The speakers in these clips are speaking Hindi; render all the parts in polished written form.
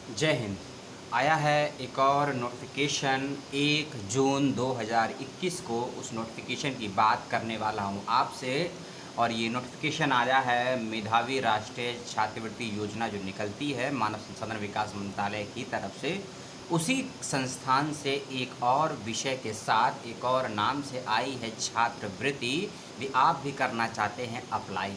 जय हिंद। आया है एक और नोटिफिकेशन 1 जून 2021 को। उस नोटिफिकेशन की बात करने वाला हूँ आपसे। और ये नोटिफिकेशन आया है मेधावी राष्ट्रीय छात्रवृत्ति योजना जो निकलती है मानव संसाधन विकास मंत्रालय की तरफ से। उसी संस्थान से एक और विषय के साथ एक और नाम से आई है छात्रवृत्ति। भी आप भी करना चाहते हैं अप्लाई।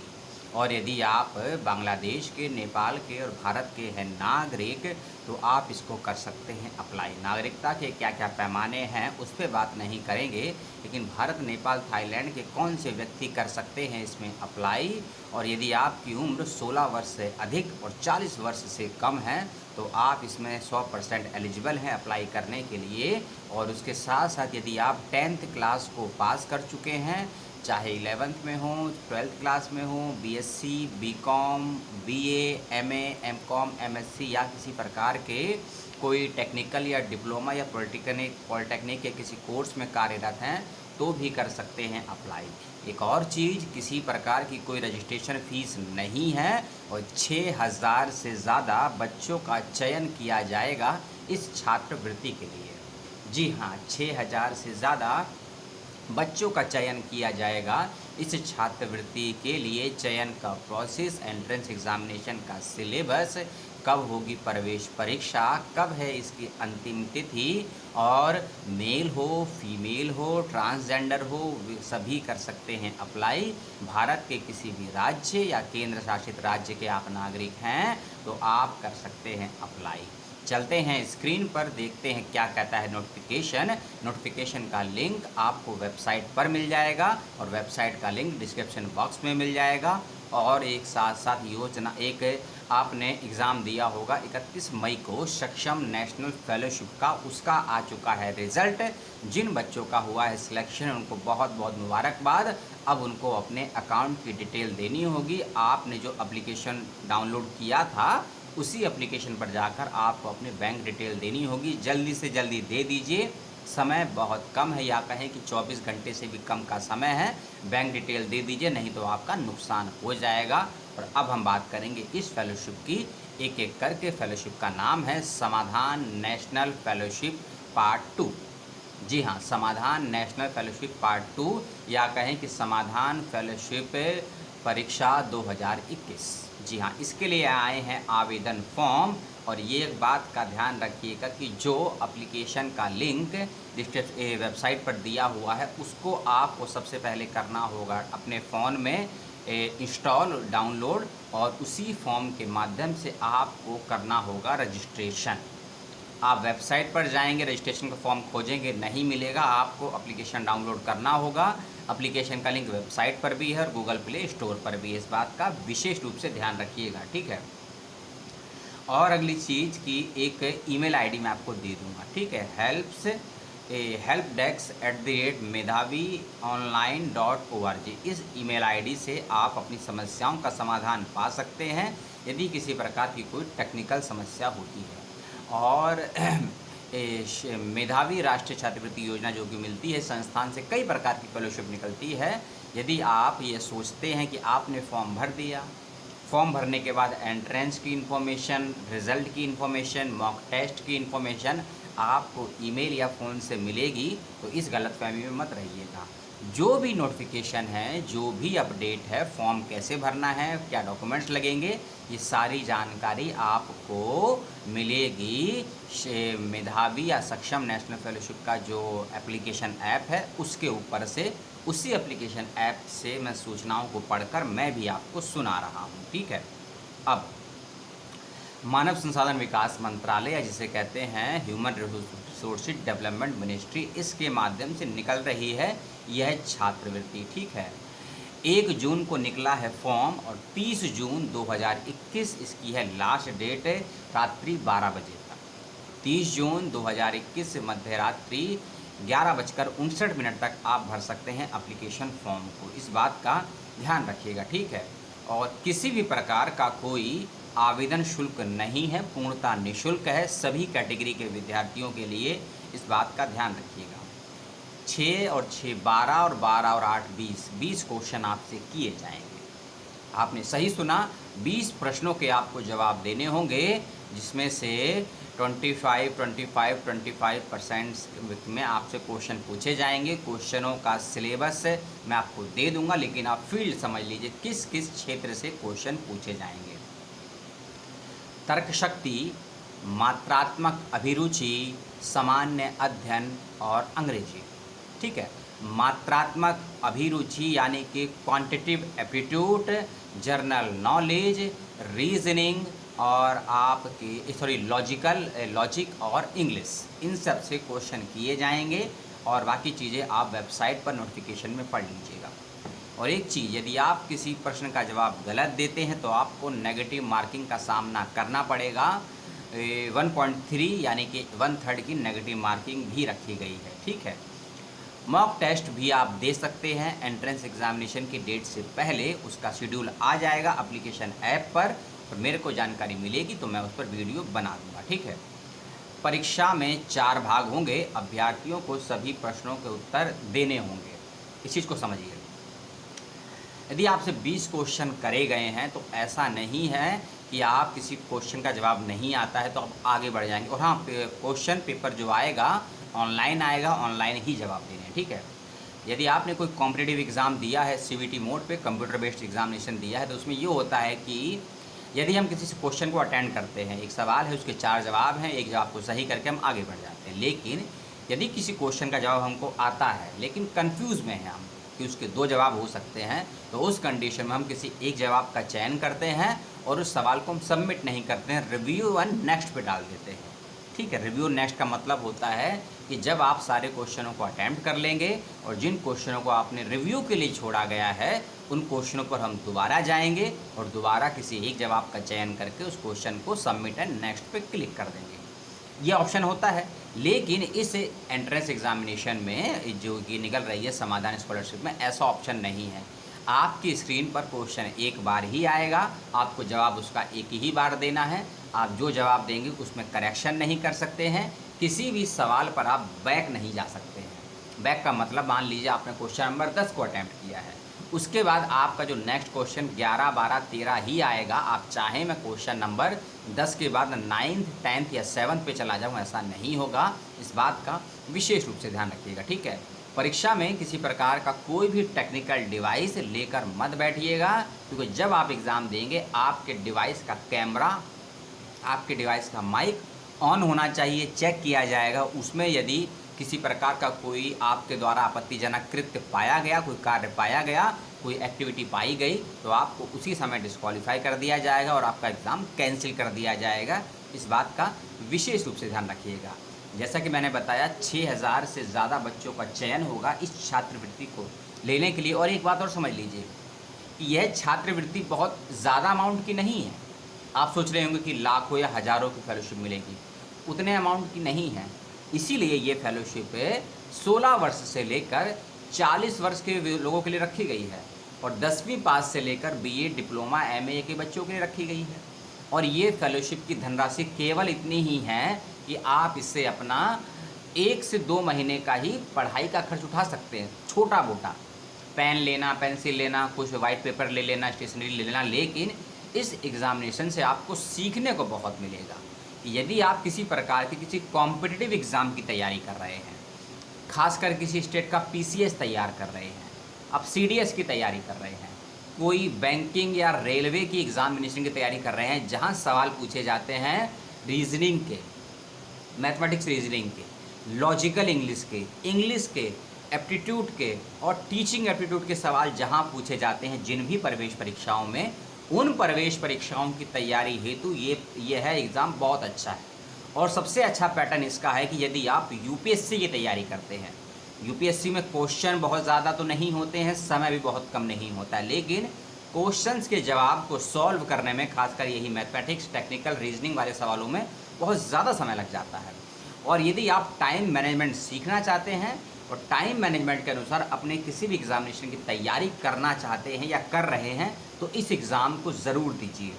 और यदि आप बांग्लादेश के, नेपाल के और भारत के हैं नागरिक, तो आप इसको कर सकते हैं अप्लाई। नागरिकता के क्या क्या पैमाने हैं उस पर बात नहीं करेंगे, लेकिन भारत, नेपाल, थाईलैंड के कौन से व्यक्ति कर सकते हैं इसमें अप्लाई। और यदि आपकी उम्र 16 वर्ष से अधिक और 40 वर्ष से कम है तो आप इसमें 100% एलिजिबल हैं अप्लाई करने के लिए। और उसके साथ साथ यदि आप 10th क्लास को पास कर चुके हैं, चाहे 11th में हो, 12th क्लास में हो, BSc, BCom, BA, MA, MCom, MSc या किसी प्रकार के कोई टेक्निकल या डिप्लोमा या पॉलिटेक्निक के किसी कोर्स में कार्यरत हैं तो भी कर सकते हैं अप्लाई। एक और चीज़, किसी प्रकार की कोई रजिस्ट्रेशन फ़ीस नहीं है और 6000 से ज़्यादा बच्चों का चयन किया जाएगा इस छात्रवृत्ति के लिए। जी हाँ, 6000 से ज़्यादा बच्चों का चयन किया जाएगा इस छात्रवृत्ति के लिए। चयन का प्रोसेस, एंट्रेंस एग्जामिनेशन का सिलेबस, कब होगी प्रवेश परीक्षा, कब है इसकी अंतिम तिथि, और मेल हो, फीमेल हो, ट्रांसजेंडर हो, सभी कर सकते हैं अप्लाई। भारत के किसी भी राज्य या केंद्र शासित राज्य के आप नागरिक हैं तो आप कर सकते हैं अप्लाई। चलते हैं स्क्रीन पर, देखते हैं क्या कहता है नोटिफिकेशन। नोटिफिकेशन का लिंक आपको वेबसाइट पर मिल जाएगा और वेबसाइट का लिंक डिस्क्रिप्शन बॉक्स में मिल जाएगा। और एक साथ साथ योजना, एक आपने एग्ज़ाम दिया होगा 31 मई को सक्षम नेशनल फेलोशिप का, उसका आ चुका है रिज़ल्ट। जिन बच्चों का हुआ है सिलेक्शन उनको बहुत बहुत मुबारकबाद। अब उनको अपने अकाउंट की डिटेल देनी होगी। आपने जो एप्लीकेशन डाउनलोड किया था उसी एप्लीकेशन पर जाकर आपको अपने बैंक डिटेल देनी होगी। जल्दी से जल्दी दे दीजिए, समय बहुत कम है, या कहें कि 24 घंटे से भी कम का समय है। बैंक डिटेल दे दीजिए, नहीं तो आपका नुकसान हो जाएगा। और अब हम बात करेंगे इस फेलोशिप की, एक एक करके। फेलोशिप का नाम है समाधान नेशनल फेलोशिप पार्ट 2। जी हाँ, समाधान नेशनल फेलोशिप पार्ट 2, या कहें कि समाधान फेलोशिप परीक्षा 2021। जी हाँ, इसके लिए आए हैं आवेदन फॉर्म। और ये एक बात का ध्यान रखिएगा कि जो एप्लीकेशन का लिंक वेबसाइट पर दिया हुआ है उसको आपको सबसे पहले करना होगा अपने फ़ोन में इंस्टॉल, डाउनलोड, और उसी फॉर्म के माध्यम से आपको करना होगा रजिस्ट्रेशन। आप वेबसाइट पर जाएंगे, रजिस्ट्रेशन का फॉर्म खोजेंगे, नहीं मिलेगा, आपको एप्लीकेशन डाउनलोड करना होगा। एप्लीकेशन का लिंक वेबसाइट पर भी है और गूगल प्ले स्टोर पर भी है। इस बात का विशेष रूप से ध्यान रखिएगा, ठीक है। और अगली चीज़ की एक ईमेल आईडी मैं आपको दे दूंगा, ठीक है। helpdesk@medhaviionline.org, इस ईमेल आईडी से आप अपनी समस्याओं का समाधान पा सकते हैं यदि किसी प्रकार की कोई टेक्निकल समस्या होती है। और मेधावी राष्ट्रीय छात्रवृत्ति योजना जो कि मिलती है संस्थान से, कई प्रकार की फेलोशिप निकलती है। यदि आप ये सोचते हैं कि आपने फॉर्म भर दिया, फॉर्म भरने के बाद एंट्रेंस की इन्फॉर्मेशन, रिज़ल्ट की इन्फॉर्मेशन, मॉक टेस्ट की इन्फॉर्मेशन आपको ईमेल या फ़ोन से मिलेगी, तो इस गलतफहमी में मत रहिएगा। जो भी नोटिफिकेशन है, जो भी अपडेट है, फॉर्म कैसे भरना है, क्या डॉक्यूमेंट्स लगेंगे, ये सारी जानकारी आपको मिलेगी मेधावी या सक्षम नेशनल फेलोशिप का जो एप्लीकेशन ऐप है उसके ऊपर से। उसी एप्लीकेशन ऐप से मैं सूचनाओं को पढ़कर मैं भी आपको सुना रहा हूँ, ठीक है। अब मानव संसाधन विकास मंत्रालय, या जिसे कहते हैं ह्यूमन रिसोर्सेज डेवलपमेंट मिनिस्ट्री, इसके माध्यम से निकल रही है यह छात्रवृत्ति, ठीक है। 1 जून को निकला है फॉर्म और 30 जून 2021 इसकी है लास्ट डेट, रात्रि 12 बजे तक। 30 जून 2021 से मध्य रात्रि 11:59 तक आप भर सकते हैं एप्लीकेशन फॉर्म को। इस बात का ध्यान रखिएगा, ठीक है। और किसी भी प्रकार का कोई आवेदन शुल्क नहीं है, पूर्णतः निःशुल्क है सभी कैटेगरी के विद्यार्थियों के लिए। इस बात का ध्यान रखिएगा। 6 और 6 12 और 12 और 8 20 20 क्वेश्चन आपसे किए जाएंगे। आपने सही सुना, 20 प्रश्नों के आपको जवाब देने होंगे, जिसमें से 25% में आपसे क्वेश्चन पूछे जाएंगे। क्वेश्चनों का सिलेबस मैं आपको दे दूंगा, लेकिन आप फील्ड समझ लीजिए किस किस क्षेत्र से क्वेश्चन पूछे जाएंगे। तर्क शक्ति, मात्रात्मक अभिरुचि, सामान्य अध्ययन और अंग्रेजी। ठीक है, मात्रात्मक अभिरुचि यानी कि quantitative aptitude, general knowledge, reasoning और आपके लॉजिक और इंग्लिश, इन सब से क्वेश्चन किए जाएंगे और बाकी चीज़ें आप वेबसाइट पर नोटिफिकेशन में पढ़ लीजिएगा। और एक चीज़, यदि आप किसी प्रश्न का जवाब गलत देते हैं तो आपको नेगेटिव मार्किंग का सामना करना पड़ेगा। 1.3 यानी कि 1/3 की नेगेटिव मार्किंग भी रखी गई है। ठीक है, मॉक टेस्ट भी आप दे सकते हैं एंट्रेंस एग्जामिनेशन की डेट से पहले। उसका शेड्यूल आ जाएगा एप्लीकेशन ऐप पर, और मेरे को जानकारी मिलेगी तो मैं उस पर वीडियो बना दूंगा। ठीक है, परीक्षा में 4 भाग होंगे। अभ्यर्थियों को सभी प्रश्नों के उत्तर देने होंगे। इस चीज़ को समझिए। यदि आपसे 20 क्वेश्चन करे गए हैं तो ऐसा नहीं है कि आप किसी क्वेश्चन का जवाब नहीं आता है तो आप आगे बढ़ जाएंगे। और हाँ, क्वेश्चन पेपर जो आएगा ऑनलाइन आएगा, ऑनलाइन ही जवाब देने हैं। ठीक है, यदि आपने कोई कॉम्पिटिटिव एग्ज़ाम दिया है CBT मोड पे, कंप्यूटर बेस्ड एग्जामिनेशन दिया है, तो उसमें ये होता है कि यदि हम किसी क्वेश्चन को अटेंड करते हैं, एक सवाल है, उसके 4 जवाब हैं, एक जवाब को सही करके हम आगे बढ़ जाते हैं। लेकिन यदि किसी क्वेश्चन का जवाब हमको आता है लेकिन कंफ्यूज में है हम कि उसके 2 जवाब हो सकते हैं, तो उस कंडीशन में हम किसी एक जवाब का चयन करते हैं और उस सवाल को हम सबमिट नहीं करते हैं, रिव्यू एंड नेक्स्ट पे डाल देते हैं। ठीक है, रिव्यू नेक्स्ट का मतलब होता है कि जब आप सारे क्वेश्चनों को अटैम्प्ट कर लेंगे और जिन क्वेश्चनों को आपने रिव्यू के लिए छोड़ा गया है उन क्वेश्चनों पर हम दोबारा जाएंगे और दोबारा किसी एक जवाब का चयन करके उस क्वेश्चन को सबमिट एंड नेक्स्ट पे क्लिक कर देंगे। ये ऑप्शन होता है। लेकिन इस एंट्रेंस एग्जामिनेशन में जो ये निकल रही है समाधान स्कॉलरशिप में, ऐसा ऑप्शन नहीं है। आपकी स्क्रीन पर क्वेश्चन एक बार ही आएगा, आपको जवाब उसका एक ही बार देना है। आप जो जवाब देंगे उसमें करेक्शन नहीं कर सकते हैं, किसी भी सवाल पर आप बैक नहीं जा सकते हैं। बैक का मतलब, मान लीजिए आपने क्वेश्चन नंबर 10 को अटैम्प्ट किया है, उसके बाद आपका जो नेक्स्ट क्वेश्चन 11, 12, 13 ही आएगा। आप चाहें मैं क्वेश्चन नंबर 10 के बाद 9th, 10th या 7th पे चला जाऊँ, ऐसा नहीं होगा। इस बात का विशेष रूप से ध्यान रखिएगा। ठीक है, परीक्षा में किसी प्रकार का कोई भी टेक्निकल डिवाइस लेकर मत बैठिएगा, क्योंकि जब आप एग्ज़ाम देंगे आपके डिवाइस का कैमरा, आपके डिवाइस का माइक ऑन होना चाहिए, चेक किया जाएगा। उसमें यदि किसी प्रकार का कोई आपके द्वारा आपत्तिजनक कृत्य पाया गया, कोई कार्य पाया गया, कोई एक्टिविटी पाई गई, तो आपको उसी समय डिस्क्वालीफाई कर दिया जाएगा और आपका एग्ज़ाम कैंसिल कर दिया जाएगा। इस बात का विशेष रूप से ध्यान रखिएगा। जैसा कि मैंने बताया, 6000 से ज़्यादा बच्चों का चयन होगा इस छात्रवृत्ति को लेने के लिए। और एक बात और समझ लीजिए कि यह छात्रवृत्ति बहुत ज़्यादा अमाउंट की नहीं है। आप सोच रहे होंगे कि लाखों या हज़ारों की फेलोशिप मिलेगी, उतने अमाउंट की नहीं है। इसीलिए ये फेलोशिप 16 वर्ष से लेकर 40 वर्ष के लोगों के लिए रखी गई है और 10वीं पास से लेकर BA, डिप्लोमा, MA के बच्चों के लिए रखी गई है। और ये फेलोशिप की धनराशि केवल इतनी ही है कि आप इससे अपना 1 से 2 महीने का ही पढ़ाई का खर्च उठा सकते हैं, छोटा मोटा, पेन लेना, पेंसिल लेना, कुछ वाइट पेपर ले लेना, स्टेशनरी ले लेना। लेकिन इस एग्ज़ामिनेशन से आपको सीखने को बहुत मिलेगा। यदि आप किसी प्रकार की किसी कॉम्पिटिटिव एग्ज़ाम की तैयारी कर रहे हैं, खासकर किसी स्टेट का PCS तैयार कर रहे हैं, आप CDS की तैयारी कर रहे हैं, कोई बैंकिंग या रेलवे की एग्ज़ामिनेशन की तैयारी कर रहे हैं जहां सवाल पूछे जाते हैं रीजनिंग के, मैथमेटिक्स रीजनिंग के, लॉजिकल इंग्लिश के, एप्टीट्यूड के और टीचिंग एप्टीट्यूड के सवाल जहां पूछे जाते हैं जिन भी प्रवेश परीक्षाओं में, उन प्रवेश परीक्षाओं की तैयारी हेतु ये है एग्ज़ाम बहुत अच्छा है। और सबसे अच्छा पैटर्न इसका है कि यदि आप UPSC की तैयारी करते हैं, UPSC में क्वेश्चन बहुत ज़्यादा तो नहीं होते हैं, समय भी बहुत कम नहीं होता है, लेकिन क्वेश्चंस के जवाब को सॉल्व करने में, खासकर यही मैथमेटिक्स, टेक्निकल, रीजनिंग वाले सवालों में बहुत ज़्यादा समय लग जाता है। और यदि आप टाइम मैनेजमेंट सीखना चाहते हैं और टाइम मैनेजमेंट के अनुसार अपने किसी भी एग्ज़ामिनेशन की तैयारी करना चाहते हैं या कर रहे हैं, तो इस एग्ज़ाम को ज़रूर दीजिए,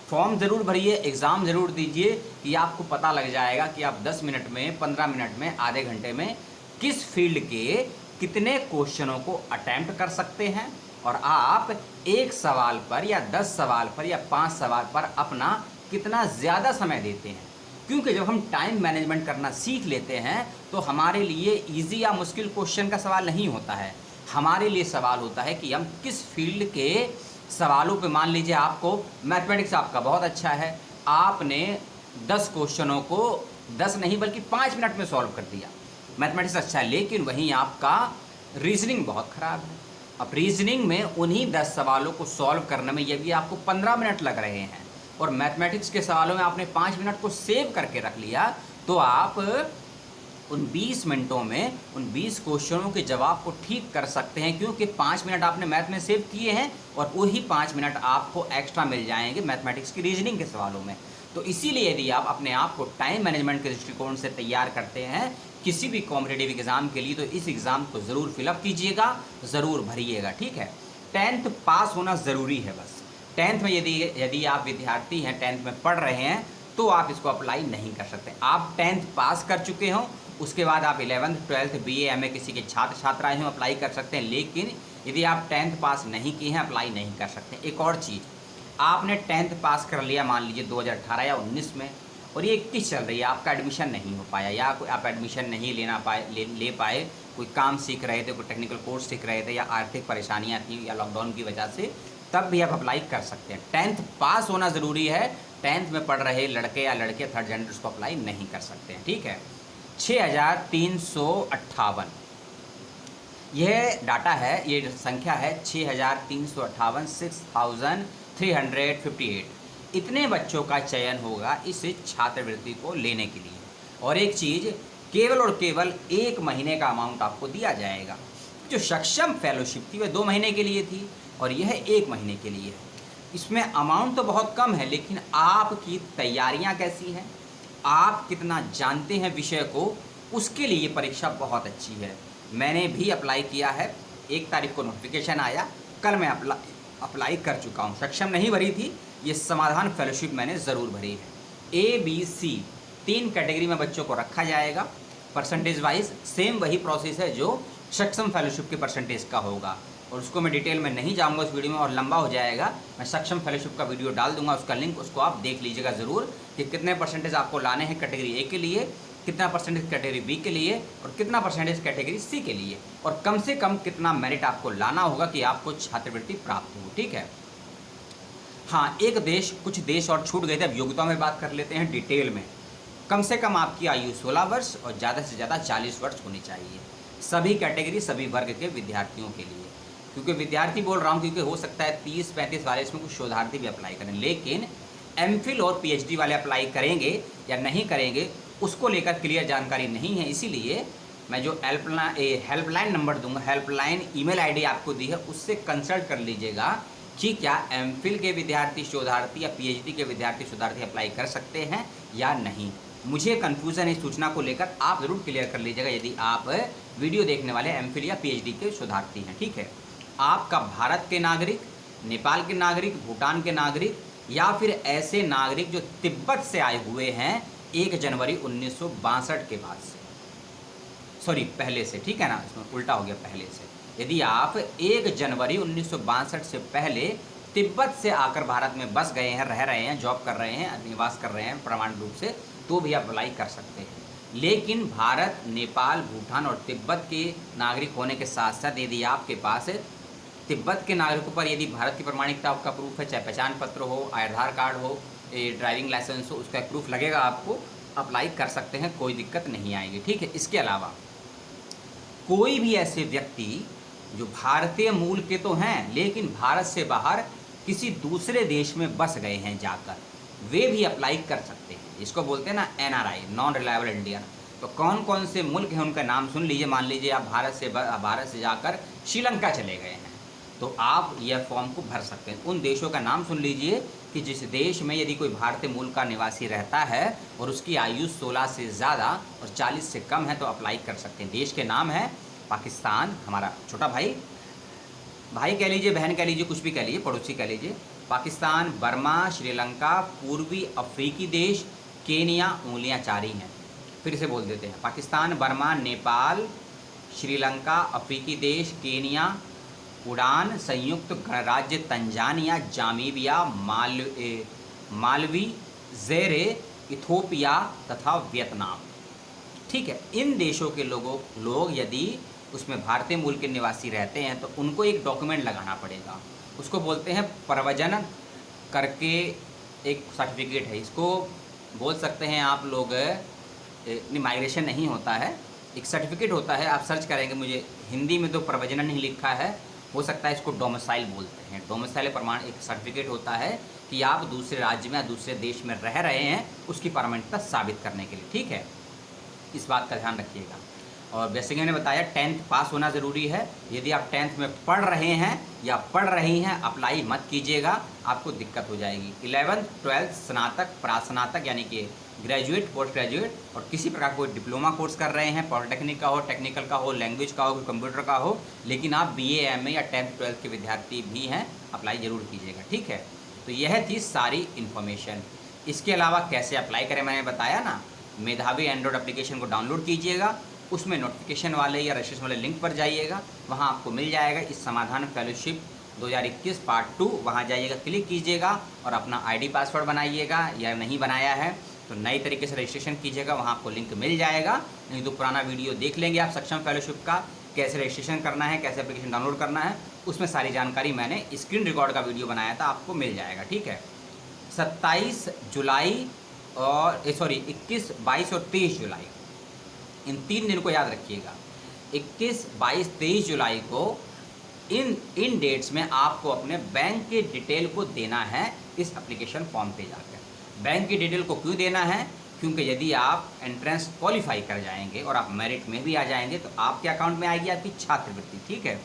फॉर्म ज़रूर भरिए, एग्ज़ाम ज़रूर दीजिए कि आपको पता लग जाएगा कि आप 10 मिनट में, 15 मिनट में, आधे घंटे में किस फील्ड के कितने क्वेश्चनों को अटैम्प्ट कर सकते हैं और आप एक सवाल पर या 10 सवाल पर या 5 सवाल पर अपना कितना ज़्यादा समय देते हैं। क्योंकि जब हम टाइम मैनेजमेंट करना सीख लेते हैं तो हमारे लिए इजी या मुश्किल क्वेश्चन का सवाल नहीं होता है, हमारे लिए सवाल होता है कि हम किस फील्ड के सवालों पे, मान लीजिए आपको मैथमेटिक्स आपका बहुत अच्छा है, आपने 10 क्वेश्चनों को 10 नहीं बल्कि 5 मिनट में सॉल्व कर दिया, मैथमेटिक्स अच्छा है, लेकिन वहीं आपका रीजनिंग बहुत ख़राब है। अब रीजनिंग में उन्हीं 10 सवालों को सॉल्व करने में यदि आपको 15 मिनट लग रहे हैं और मैथमेटिक्स के सवालों में आपने 5 मिनट को सेव करके रख लिया, तो आप उन 20 मिनटों में उन 20 क्वेश्चनों के जवाब को ठीक कर सकते हैं, क्योंकि 5 मिनट आपने मैथ में सेव किए हैं और वही 5 मिनट आपको एक्स्ट्रा मिल जाएंगे मैथमेटिक्स की रीजनिंग के सवालों में। तो इसीलिए यदि आप अपने आप को टाइम मैनेजमेंट के दृष्टिकोण से तैयार करते हैं किसी भी कॉम्पिटिटिव एग्ज़ाम के लिए, तो इस एग्ज़ाम को ज़रूर फिलअप कीजिएगा, ज़रूर भरिएगा, ठीक है। 10th पास होना ज़रूरी है बस। 10th में यदि आप विद्यार्थी हैं, 10th में पढ़ रहे हैं, तो आप इसको अप्लाई नहीं कर सकते। आप 10th पास कर चुके हों, उसके बाद आप 11th 12th BA MA किसी के छात्र छात्राएँ हों, अप्लाई कर सकते हैं, लेकिन यदि आप 10th पास नहीं किए हैं, अप्लाई नहीं कर सकते। एक और चीज़, आपने 10th पास कर लिया मान लीजिए 2018 या 19 में, और ये 21 चल रही है, आपका एडमिशन नहीं हो पाया या कोई आप एडमिशन नहीं ले पाए, कोई काम सीख रहे थे, कोई टेक्निकल कोर्स सीख रहे थे, या आर्थिक परेशानियां थी या लॉकडाउन की वजह से, तब भी आप अप्लाई कर सकते हैं। 10th पास होना ज़रूरी है। 10th में पढ़ रहे लड़के या लड़के थर्ड जेंडर उसको अप्लाई नहीं कर सकते हैं, ठीक है। 6358 यह डाटा है, ये संख्या है 6358, 6358। इतने बच्चों का चयन होगा इस छात्रवृत्ति को लेने के लिए। और एक चीज़, केवल और केवल 1 महीने का अमाउंट आपको दिया जाएगा। जो सक्षम फेलोशिप थी वह 2 महीने के लिए थी और यह 1 महीने के लिए है। इसमें अमाउंट तो बहुत कम है, लेकिन आपकी तैयारियां कैसी हैं, आप कितना जानते हैं विषय को, उसके लिए परीक्षा बहुत अच्छी है। मैंने भी अप्लाई किया है, 1 तारीख को नोटिफिकेशन आया, कल मैं अप्लाई कर चुका हूँ। सक्षम नहीं भरी थी, ये समाधान फेलोशिप मैंने ज़रूर भरी है। ABC 3 कैटेगरी में बच्चों को रखा जाएगा, परसेंटेज वाइज सेम वही प्रोसेस है जो सक्षम फेलोशिप के परसेंटेज का होगा, और उसको मैं डिटेल में नहीं जाऊंगा इस वीडियो में और लंबा हो जाएगा। मैं सक्षम फेलोशिप का वीडियो डाल दूंगा, उसका लिंक, उसको आप देख लीजिएगा ज़रूर कि कितने परसेंटेज आपको लाने हैं कैटेगरी A के लिए, कितना परसेंटेज कैटेगरी B के लिए और कितना परसेंटेज कैटेगरी C के लिए, और कम से कम कितना मेरिट आपको लाना होगा कि आपको छात्रवृत्ति प्राप्त हो, ठीक है। हाँ, कुछ देश और छूट गए थे। अब योग्यता में बात कर लेते हैं डिटेल में। कम से कम आपकी आयु 16 वर्ष और ज़्यादा से ज़्यादा 40 वर्ष होनी चाहिए, सभी कैटेगरी सभी वर्ग के विद्यार्थियों के लिए। क्योंकि विद्यार्थी बोल रहा हूँ क्योंकि हो सकता है 30-35 वाले इसमें कुछ शोधार्थी भी अप्लाई करें, लेकिन MPhil और PhD वाले अप्लाई करेंगे या नहीं करेंगे उसको लेकर क्लियर जानकारी नहीं है। इसीलिए मैं जो हेल्पलाइन नंबर दूंगा, हेल्पलाइन ईमेल ID आपको दी है, उससे कंसल्ट कर लीजिएगा कि क्या MPhil के विद्यार्थी शोधार्थी या PhD के विद्यार्थी शोधार्थी अप्लाई कर सकते हैं या नहीं। मुझे कन्फ्यूज़न इस सूचना को लेकर आप ज़रूर क्लियर कर लीजिएगा यदि आप वीडियो देखने वाले MPhil या PhD के शोधार्थी हैं, ठीक है। आपका भारत के नागरिक, नेपाल के नागरिक, भूटान के नागरिक या फिर ऐसे नागरिक जो तिब्बत से आए हुए हैं 1 जनवरी 1962 के बाद से, सॉरी पहले से, ठीक है ना, इसमें उल्टा हो गया, पहले से। यदि आप 1 जनवरी 1962 से पहले तिब्बत से आकर भारत में बस गए हैं, रह रहे हैं, जॉब कर रहे हैं, निवास कर रहे हैं प्रमाण रूप से, तो भी आप अप्लाई कर सकते हैं। लेकिन भारत, नेपाल, भूटान और तिब्बत के नागरिक होने के साथ साथ यदि आपके पास तिब्बत के नागरिकों पर यदि भारत की प्रमाणिकता का प्रूफ है, चाहे पहचान पत्र हो, आधार कार्ड हो, ड्राइविंग लाइसेंस हो, उसका प्रूफ लगेगा, आपको अप्लाई कर सकते हैं, कोई दिक्कत नहीं आएगी, ठीक है। इसके अलावा कोई भी ऐसे व्यक्ति जो भारतीय मूल के तो हैं लेकिन भारत से बाहर किसी दूसरे देश में बस गए हैं जाकर, वे भी अप्लाई कर सकते हैं। इसको बोलते हैं ना NRI, नॉन रिलायबल इंडियन। तो कौन कौन से मुल्क हैं उनका नाम सुन लीजिए। मान लीजिए आप भारत से जाकर श्रीलंका चले गए हैं, तो आप यह फॉर्म को भर सकते हैं। उन देशों का नाम सुन लीजिए कि जिस देश में यदि कोई भारतीय मूल का निवासी रहता है और उसकी आयु 16 से ज़्यादा और 40 से कम है तो अप्लाई कर सकते हैं। देश के नाम है पाकिस्तान, हमारा छोटा भाई कह लीजिए, बहन कह लीजिए, कुछ भी कह लीजिए, पड़ोसी कह लीजिए। पाकिस्तान, बर्मा, श्रीलंका, पूर्वी अफ्रीकी देश, केनिया, उंगलियां 4 ही हैं, फिर से बोल देते हैं। पाकिस्तान, बर्मा, नेपाल, श्रीलंका, अफ्रीकी देश, केनिया, उड़ान संयुक्त गणराज्य तंजानिया, जामीबिया, मालवी, ज़ेरे, इथोपिया तथा वियतनाम। ठीक है, इन देशों के लोग यदि उसमें भारतीय मूल के निवासी रहते हैं तो उनको एक डॉक्यूमेंट लगाना पड़ेगा, उसको बोलते हैं प्रव्रजन करके एक सर्टिफिकेट है। इसको बोल सकते हैं आप लोग, माइग्रेशन नहीं होता है, एक सर्टिफिकेट होता है। आप सर्च करेंगे, मुझे हिंदी में तो प्रव्रजन नहीं लिखा है, हो सकता है इसको डोमिसाइल बोलते हैं। डोमिसाइल प्रमाण एक सर्टिफिकेट होता है कि आप दूसरे राज्य में या दूसरे देश में रह रहे हैं, उसकी परमानेंटता साबित करने के लिए। ठीक है, इस बात का ध्यान रखिएगा। और वैसे मैंने बताया 10th पास होना ज़रूरी है। यदि आप 10th में पढ़ रहे हैं या पढ़ रही हैं, अप्लाई मत कीजिएगा, आपको दिक्कत हो जाएगी। 11th 12th स्नातक, प्रास्नातक यानी कि ग्रेजुएट, पोस्ट ग्रेजुएट और किसी प्रकार कोई डिप्लोमा कोर्स कर रहे हैं, पॉलिटेक्निक का हो, टेक्निकल का हो, लैंग्वेज का हो, कंप्यूटर का हो, लेकिन आप BA MA या 10th 12th के विद्यार्थी भी हैं, अप्लाई ज़रूर कीजिएगा। ठीक है, तो यह थी सारी इन्फॉर्मेशन। इसके अलावा कैसे अप्लाई करें मैंने बताया ना। मेधावी एंड्रॉयड एप्लीकेशन को डाउनलोड कीजिएगा, उसमें नोटिफिकेशन वाले या रजिस्ट्रेशन वाले लिंक पर जाइएगा, वहाँ आपको मिल जाएगा इस समाधान फेलोशिप 2021 पार्ट 2। वहाँ जाइएगा, क्लिक कीजिएगा और अपना ID पासवर्ड बनाइएगा, या नहीं बनाया है तो नई तरीके से रजिस्ट्रेशन कीजिएगा, वहाँ आपको लिंक मिल जाएगा। नहीं तो पुराना वीडियो देख लेंगे आप सक्षम फेलोशिप का, कैसे रजिस्ट्रेशन करना है, कैसे एप्लीकेशन डाउनलोड करना है, उसमें सारी जानकारी मैंने स्क्रीन रिकॉर्ड का वीडियो बनाया था, आपको मिल जाएगा। ठीक है, 27 जुलाई और 21, 22 और 23 जुलाई, इन 3 दिन को याद रखिएगा। 21, 22, 23 जुलाई को इन डेट्स में आपको अपने बैंक के डिटेल को देना है इस एप्लीकेशन फॉर्म पे जाकर। बैंक की डिटेल को क्यों देना है? क्योंकि यदि आप एंट्रेंस क्वालिफाई कर जाएंगे और आप मेरिट में भी आ जाएंगे तो आपके अकाउंट में आएगी आपकी छात्रवृत्ति। ठीक है,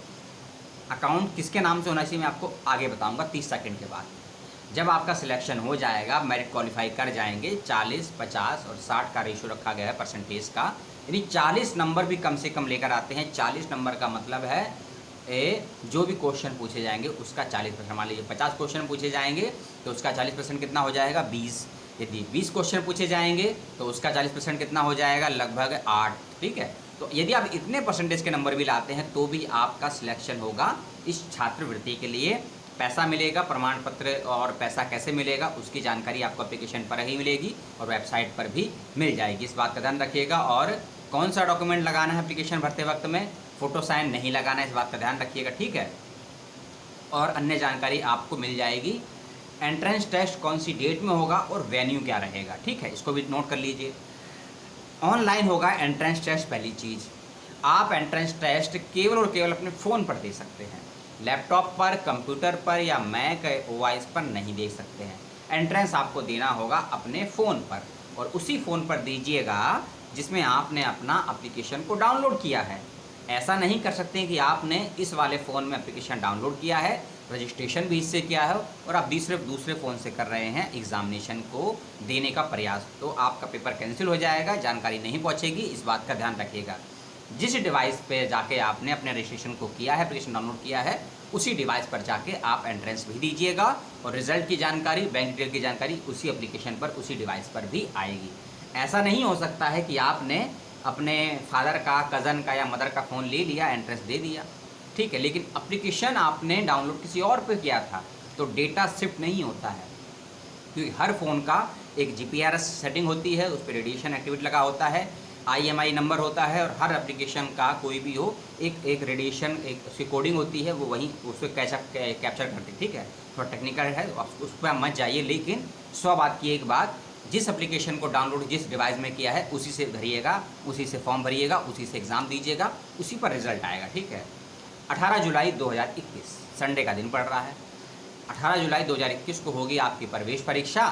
अकाउंट किसके नाम से होना चाहिए मैं आपको आगे बताऊंगा 30 सेकंड के बाद। जब आपका सिलेक्शन हो जाएगा, मेरिट क्वालिफाई कर जाएंगे, 40, 50 और 60 का रेशो रखा गया है परसेंटेज का, यानी 40 नंबर भी कम से कम लेकर आते हैं। 40 नंबर का मतलब है जो भी क्वेश्चन पूछे जाएंगे उसका 40%। मान लीजिए 50 क्वेश्चन पूछे जाएंगे तो उसका 40% कितना हो जाएगा? 20। यदि 20 क्वेश्चन पूछे जाएंगे तो उसका 40% कितना हो जाएगा? लगभग 8। ठीक है, तो यदि आप इतने परसेंटेज के नंबर भी लाते हैं तो भी आपका सिलेक्शन होगा इस छात्रवृत्ति के लिए। पैसा मिलेगा, प्रमाण पत्र, और पैसा कैसे मिलेगा उसकी जानकारी आपको एप्लीकेशन पर ही मिलेगी और वेबसाइट पर भी मिल जाएगी। इस बात का ध्यान रखिएगा। और कौन सा डॉक्यूमेंट लगाना है एप्लीकेशन भरते वक्त में? फ़ोटो साइन नहीं लगाना है, इस बात का ध्यान रखिएगा। ठीक है, और अन्य जानकारी आपको मिल जाएगी। एंट्रेंस टेस्ट कौन सी डेट में होगा और वेन्यू क्या रहेगा, ठीक है, इसको भी नोट कर लीजिए। ऑनलाइन होगा एंट्रेंस टेस्ट। पहली चीज़, आप एंट्रेंस टेस्ट केवल और केवल अपने फ़ोन पर दे सकते हैं, लैपटॉप पर, कंप्यूटर पर या मैक OS पर नहीं दे सकते हैं। एंट्रेंस आपको देना होगा अपने फ़ोन पर, और उसी फ़ोन पर दीजिएगा जिसमें आपने अपना एप्लीकेशन को डाउनलोड किया है। ऐसा नहीं कर सकते कि आपने इस वाले फ़ोन में एप्लीकेशन डाउनलोड किया है, रजिस्ट्रेशन भी इससे किया है और आप दूसरे फ़ोन से कर रहे हैं एग्ज़ामिनेशन को देने का प्रयास, तो आपका पेपर कैंसिल हो जाएगा, जानकारी नहीं पहुंचेगी। इस बात का ध्यान रखिएगा। जिस डिवाइस पे जाके आपने अपने रजिस्ट्रेशन को किया है, एप्लीकेशन डाउनलोड किया है, उसी डिवाइस पर जाके आप एंट्रेंस भी दीजिएगा और रिज़ल्ट की जानकारी, बैंक डिटेल की जानकारी उसी एप्लीकेशन पर, उसी डिवाइस पर भी आएगी। ऐसा नहीं हो सकता है कि आपने अपने फादर का, कज़न का या मदर का फ़ोन ले लिया, एंट्रेंस दे दिया, ठीक है, लेकिन एप्लीकेशन आपने डाउनलोड किसी और पे किया था तो डेटा शिफ्ट नहीं होता है, क्योंकि हर फ़ोन का एक GPRS सेटिंग होती है, उस पर रेडिएशन एक्टिविटी लगा होता है, IMI नंबर होता है, और हर एप्लीकेशन का कोई भी हो एक रेडिएशन, एक उसकी कोडिंग होती है, वो वहीं उस पर कैप्चर करती है। ठीक है, थोड़ा टेक्निकल है, उस पर मत जाइए, लेकिन 100 बात की एक बात, जिस एप्लीकेशन को डाउनलोड जिस डिवाइस में किया है उसी से भरिएगा, उसी से फॉर्म भरिएगा, उसी से एग्ज़ाम दीजिएगा, उसी पर रिजल्ट आएगा। ठीक है, 18 जुलाई 2021 संडे का दिन पड़ रहा है। 18 जुलाई 2021 को होगी आपकी प्रवेश परीक्षा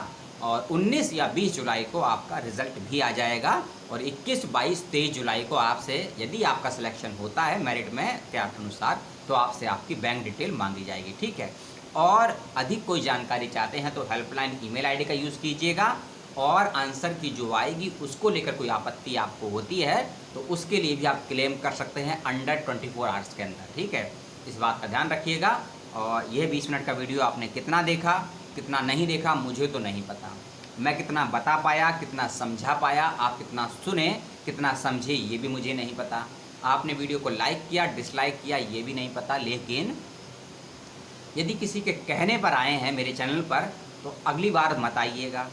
और 19 या 20 जुलाई को आपका रिजल्ट भी आ जाएगा, और 21, 22, 23 जुलाई को आपसे, यदि आपका सिलेक्शन होता है मेरिट में के अनुसार, तो आपसे आपकी बैंक डिटेल मांगी जाएगी। ठीक है, और अधिक कोई जानकारी चाहते हैं तो हेल्पलाइन ईमेल ID का यूज़ कीजिएगा, और आंसर की जो आएगी उसको लेकर कोई आपत्ति आपको होती है तो उसके लिए भी आप क्लेम कर सकते हैं अंडर 24 आवर्स के अंदर। ठीक है, इस बात का ध्यान रखिएगा। और यह 20 मिनट का वीडियो आपने कितना देखा, कितना नहीं देखा, मुझे तो नहीं पता। मैं कितना बता पाया, कितना समझा पाया, आप कितना सुने, कितना समझे, ये भी मुझे नहीं पता। आपने वीडियो को लाइक किया, डिसलाइक किया, ये भी नहीं पता, लेकिन यदि किसी के कहने पर आए हैं मेरे चैनल पर तो अगली बार मत आइएगा।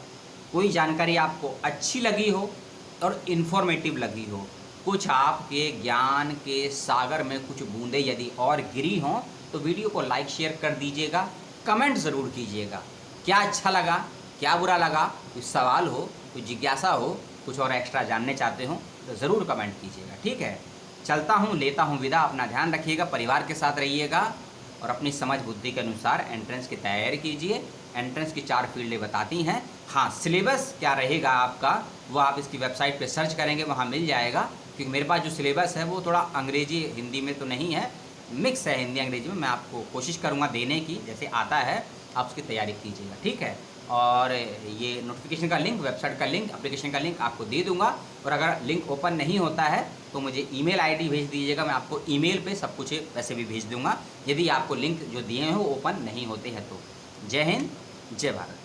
कोई जानकारी आपको अच्छी लगी हो और इन्फॉर्मेटिव लगी हो, कुछ आपके ज्ञान के सागर में कुछ बूंदें यदि और गिरी हों तो वीडियो को लाइक शेयर कर दीजिएगा, कमेंट ज़रूर कीजिएगा। क्या अच्छा लगा, क्या बुरा लगा, कोई सवाल हो, कोई जिज्ञासा हो, कुछ और एक्स्ट्रा जानने चाहते हो तो ज़रूर कमेंट कीजिएगा। ठीक है, चलता हूँ, लेता हूँ विदा। अपना ध्यान रखिएगा, परिवार के साथ रहिएगा और अपनी समझ बुद्धि के अनुसार एंट्रेंस की तैयारी कीजिए। एंट्रेंस की 4 फील्डें बताती हैं। हाँ, सिलेबस क्या रहेगा आपका वो आप इसकी वेबसाइट पे सर्च करेंगे, वहाँ मिल जाएगा। क्योंकि मेरे पास जो सिलेबस है वो थोड़ा अंग्रेजी हिंदी में तो नहीं है, मिक्स है हिंदी अंग्रेजी में। मैं आपको कोशिश करूँगा देने की, जैसे आता है आप उसकी तैयारी कीजिएगा। ठीक है, और ये नोटिफिकेशन का लिंक, वेबसाइट का लिंक, एप्लीकेशन का लिंक आपको दे दूंगा। और अगर लिंक ओपन नहीं होता है तो मुझे ईमेल आईडी भेज दीजिएगा, मैं आपको ईमेल पे सब कुछ वैसे भी भेज दूंगा, यदि आपको लिंक जो दिए हैं वो ओपन नहीं होते हैं तो। जय हिंद, जय भारत।